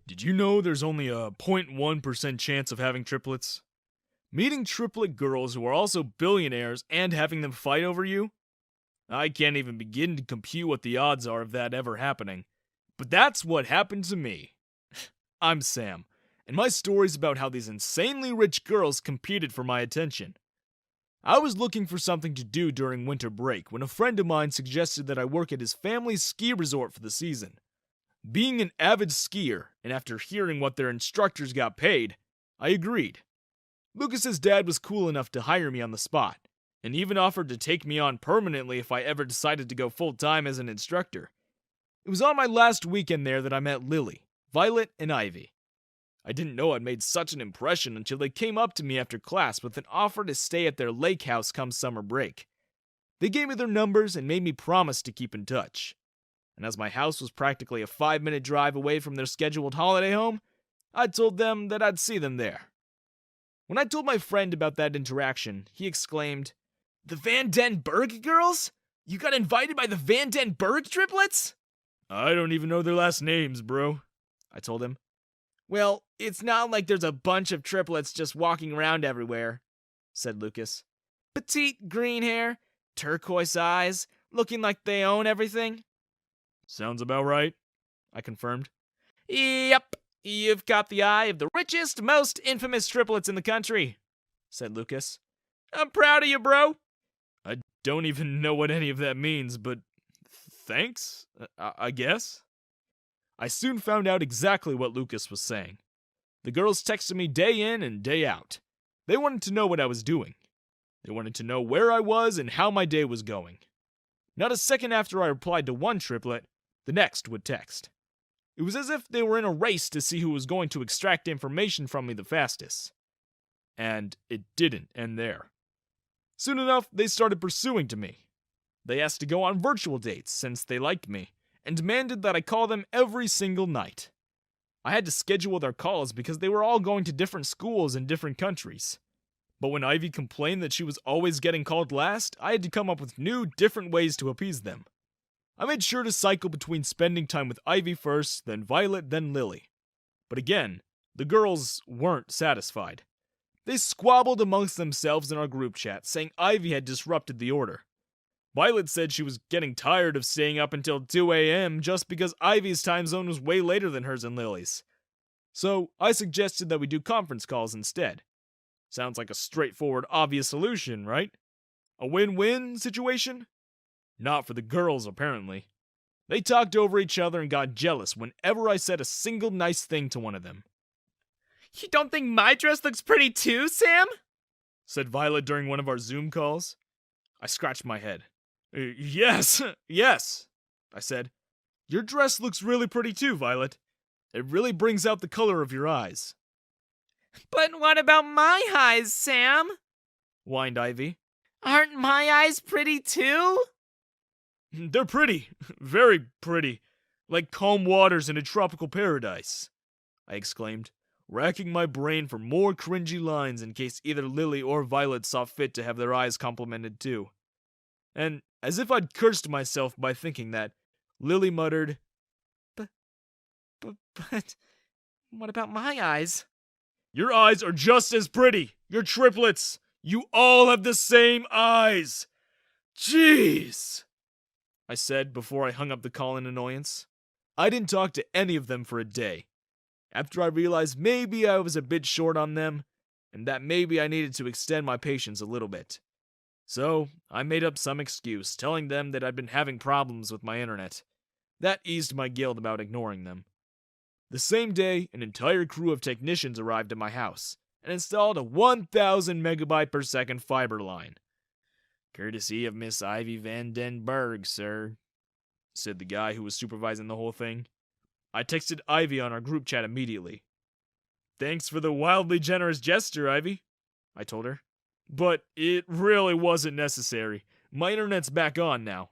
Did you know there's only a 0.1% chance of having triplets? Meeting triplet girls who are also billionaires and having them fight over you? I can't even begin to compute what the odds are of that ever happening. But that's what happened to me. I'm Sam, and my story's about how these insanely rich girls competed for my attention. I was looking for something to do during winter break when a friend of mine suggested that I work at his family's ski resort for the season. Being an avid skier, and after hearing what their instructors got paid, I agreed. Lucas's dad was cool enough to hire me on the spot, and even offered to take me on permanently if I ever decided to go full-time as an instructor. It was on my last weekend there that I met Lily, Violet, and Ivy. I didn't know I'd made such an impression until they came up to me after class with an offer to stay at their lake house come summer break. They gave me their numbers and made me promise to keep in touch. And as my house was practically a 5-minute drive away from their scheduled holiday home, I told them that I'd see them there. When I told my friend about that interaction, he exclaimed, "The Van Den Berg girls? You got invited by the Van Den Berg triplets?" "I don't even know their last names, bro," I told him. "Well, it's not like there's a bunch of triplets just walking around everywhere," said Lucas. "Petite green hair, turquoise eyes, looking like they own everything." "Sounds about right," I confirmed. "Yep, you've got the eye of the richest, most infamous triplets in the country," said Lucas. "I'm proud of you, bro." I don't even know what any of that means, but thanks, I guess. I soon found out exactly what Lucas was saying. The girls texted me day in and day out. They wanted to know what I was doing. They wanted to know where I was and how my day was going. Not a second after I replied to one triplet, the next would text. It was as if they were in a race to see who was going to extract information from me the fastest. And it didn't end there. Soon enough, they started pursuing to me. They asked to go on virtual dates since they liked me, and demanded that I call them every single night. I had to schedule their calls because they were all going to different schools in different countries. But when Ivy complained that she was always getting called last, I had to come up with new, different ways to appease them. I made sure to cycle between spending time with Ivy first, then Violet, then Lily. But again, the girls weren't satisfied. They squabbled amongst themselves in our group chat, saying Ivy had disrupted the order. Violet said she was getting tired of staying up until 2 a.m. just because Ivy's time zone was way later than hers and Lily's. So I suggested that we do conference calls instead. Sounds like a straightforward, obvious solution, right? A win-win situation? Not for the girls, apparently. They talked over each other and got jealous whenever I said a single nice thing to one of them. "You don't think my dress looks pretty too, Sam?" said Violet during one of our Zoom calls. I scratched my head. Yes, I said. "Your dress looks really pretty too, Violet. It really brings out the color of your eyes." "But what about my eyes, Sam?" whined Ivy. "Aren't my eyes pretty too?" "They're pretty, very pretty, like calm waters in a tropical paradise," I exclaimed, racking my brain for more cringy lines in case either Lily or Violet saw fit to have their eyes complimented too. And, as if I'd cursed myself by thinking that, Lily muttered, But, what about my eyes?" "Your eyes are just as pretty! You're triplets! You all have the same eyes! Jeez!" I said before I hung up the call in annoyance. I didn't talk to any of them for a day. After I realized maybe I was a bit short on them, and that maybe I needed to extend my patience a little bit. So, I made up some excuse, telling them that I'd been having problems with my internet. That eased my guilt about ignoring them. The same day, an entire crew of technicians arrived at my house and installed a 1,000 megabyte per second fiber line. "Courtesy of Miss Ivy Van Den Berg, sir," said the guy who was supervising the whole thing. I texted Ivy on our group chat immediately. "Thanks for the wildly generous gesture, Ivy," I told her. "But it really wasn't necessary. My internet's back on now."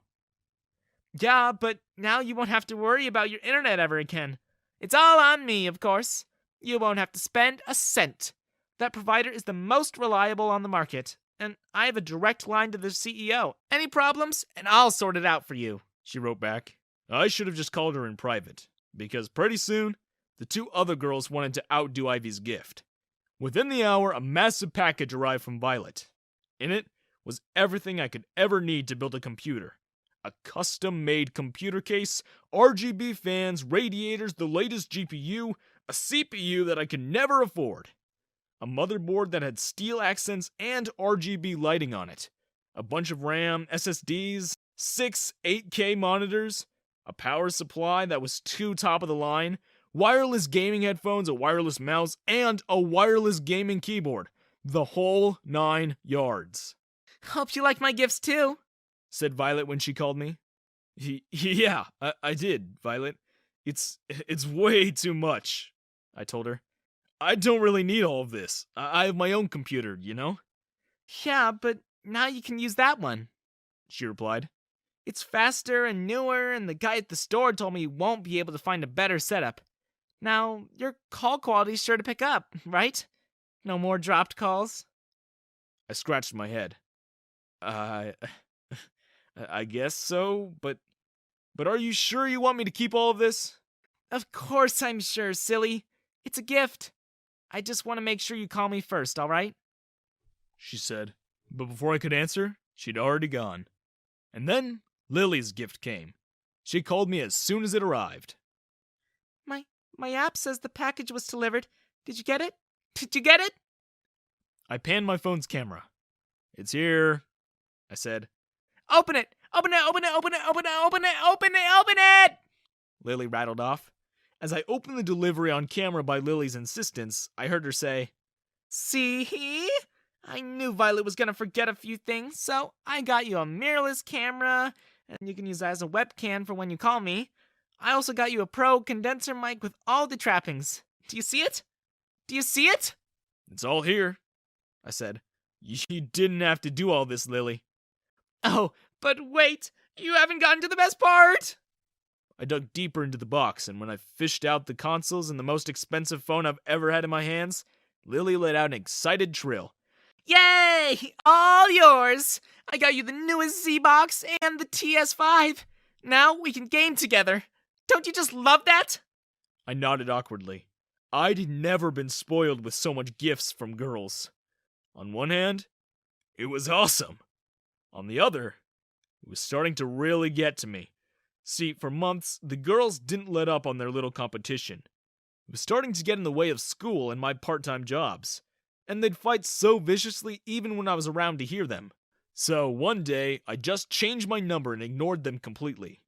"Yeah, but now you won't have to worry about your internet ever again. It's all on me, of course. You won't have to spend a cent. That provider is the most reliable on the market, and I have a direct line to the CEO. Any problems, and I'll sort it out for you," she wrote back. I should have just called her in private, because pretty soon, The two other girls wanted to outdo Ivy's gift. Within the hour, a massive package arrived from Violet. In it was everything I could ever need to build a computer. A custom-made computer case, RGB fans, radiators, the latest GPU, a CPU that I could never afford. A motherboard that had steel accents and RGB lighting on it. A bunch of RAM, SSDs, 6 8K monitors, a power supply that was too top of the line, wireless gaming headphones, a wireless mouse, and a wireless gaming keyboard. The whole 9 yards. Hope you like my gifts too, said Violet when she called me. Yeah, I did, Violet. It's way too much, I told her. I don't really need all of this. I have my own computer, you know? Yeah, but now you can use that one, she replied. It's faster and newer, and the guy at the store told me you won't be able to find a better setup. Now, your call quality's sure to pick up, right? No more dropped calls? I scratched my head. I guess so, but are you sure you want me to keep all of this? Of course I'm sure, silly. It's a gift. I just want to make sure you call me first, alright? She said. But before I could answer, she'd already gone. And then Lily's gift came. She called me as soon as it arrived. My app says the package was delivered. Did you get it? Did you get it? I panned my phone's camera. It's here, I said. Open it! Open it! Open it! Open it! Open it! Open it! Open it! Open it! Lily rattled off. As I opened the delivery on camera by Lily's insistence, I heard her say, See? I knew Violet was gonna forget a few things, so I got you a mirrorless camera, and you can use that as a webcam for when you call me. I also got you a pro condenser mic with all the trappings. Do you see it? Do you see it? It's all here, I said. You didn't have to do all this, Lily. Oh, but wait! You haven't gotten to the best part! I dug deeper into the box, and when I fished out the consoles and the most expensive phone I've ever had in my hands, Lily let out an excited trill. Yay! All yours! I got you the newest Z-Box and the TS5. Now we can game together. Don't you just love that? I nodded awkwardly. I'd never been spoiled with so much gifts from girls. On one hand, it was awesome. On the other, it was starting to really get to me. See, for months, the girls didn't let up on their little competition. It was starting to get in the way of school and my part-time jobs. And they'd fight so viciously even when I was around to hear them. So one day, I just changed my number and ignored them completely.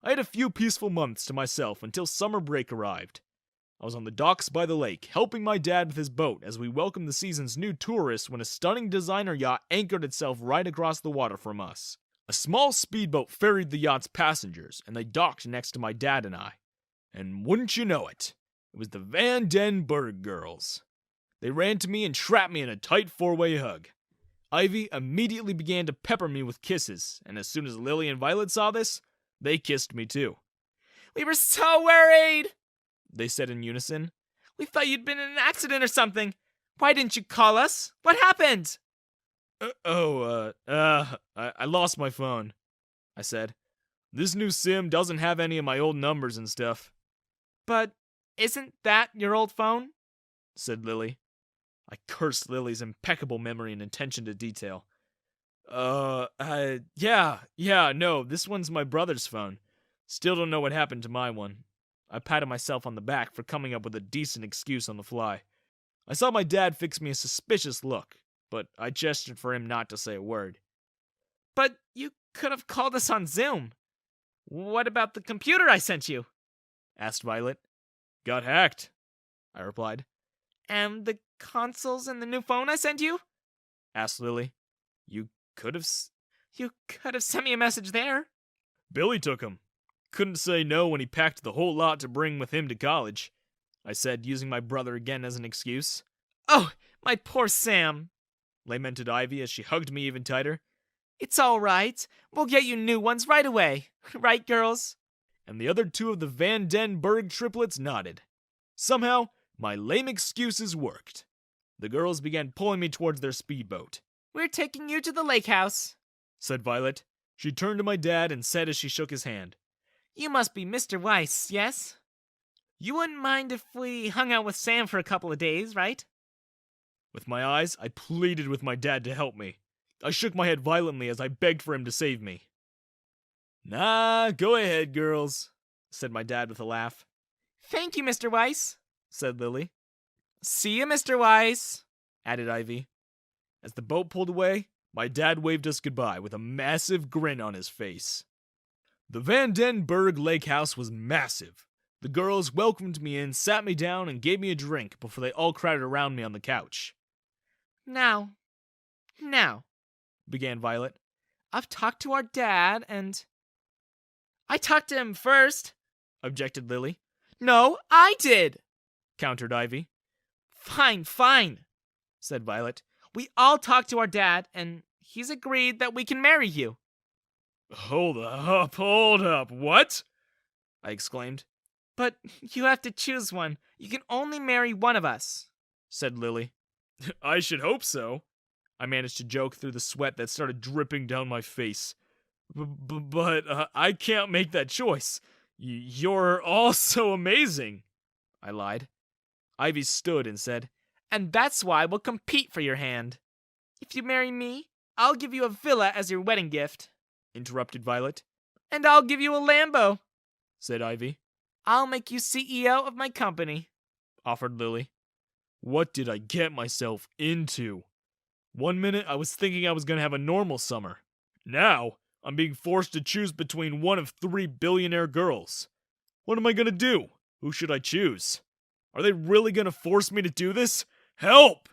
I had a few peaceful months to myself until summer break arrived. I was on the docks by the lake, helping my dad with his boat as we welcomed the season's new tourists when a stunning designer yacht anchored itself right across the water from us. A small speedboat ferried the yacht's passengers, and they docked next to my dad and I. And wouldn't you know it, it was the Van Den Berg girls. They ran to me and trapped me in a tight four-way hug. Ivy immediately began to pepper me with kisses, and as soon as Lily and Violet saw this, they kissed me too. We were so worried, they said in unison. We thought you'd been in an accident or something. Why didn't you call us? What happened? I lost my phone, I said. This new SIM doesn't have any of my old numbers and stuff. But isn't that your old phone? Said Lily. I cursed Lily's impeccable memory and attention to detail. No, this one's my brother's phone. Still don't know what happened to my one. I patted myself on the back for coming up with a decent excuse on the fly. I saw my dad fix me a suspicious look, but I gestured for him not to say a word. But you could have called us on Zoom. What about the computer I sent you? Asked Violet. Got hacked, I replied. And the consoles and the new phone I sent you? Asked Lily. You could have sent me a message there. Billy took them. Couldn't say no when he packed the whole lot to bring with him to college, I said, using my brother again as an excuse. Oh, my poor Sam, lamented Ivy as she hugged me even tighter. It's all right. We'll get you new ones right away. Right, girls? And the other two of the Van Den Berg triplets nodded. Somehow, my lame excuses worked. The girls began pulling me towards their speedboat. We're taking you to the lake house, said Violet. She turned to my dad and said as she shook his hand. You must be Mr. Weiss, yes? You wouldn't mind if we hung out with Sam for a couple of days, right? With my eyes, I pleaded with my dad to help me. I shook my head violently as I begged for him to save me. Nah, go ahead, girls, said my dad with a laugh. Thank you, Mr. Weiss, Said Lily. See you, Mr. Weiss, Added Ivy. As the boat pulled away, my dad waved us goodbye with a massive grin on his face. The Van Den Berg Lake House was massive. The girls welcomed me in, sat me down, and gave me a drink before they all crowded around me on the couch. Now, Began Violet. I've talked to our dad and... I talked to him first. Objected Lily. No, I did. Countered Ivy. Fine, said Violet. We all talked to our dad, and he's agreed that we can marry you. Hold up, what? I exclaimed. But you have to choose one. You can only marry one of us, Said Lily. I should hope so. I managed to joke through the sweat that started dripping down my face. But I can't make that choice. You're all so amazing, I lied. Ivy stood and said, And that's why we'll compete for your hand. If you marry me, I'll give you a villa as your wedding gift, Interrupted Violet. And I'll give you a Lambo, Said Ivy. I'll make you CEO of my company, Offered Lily. What did I get myself into? 1 minute I was thinking I was going to have a normal summer. Now I'm being forced to choose between one of 3 billionaire girls. What am I going to do? Who should I choose? Are they really going to force me to do this? Help!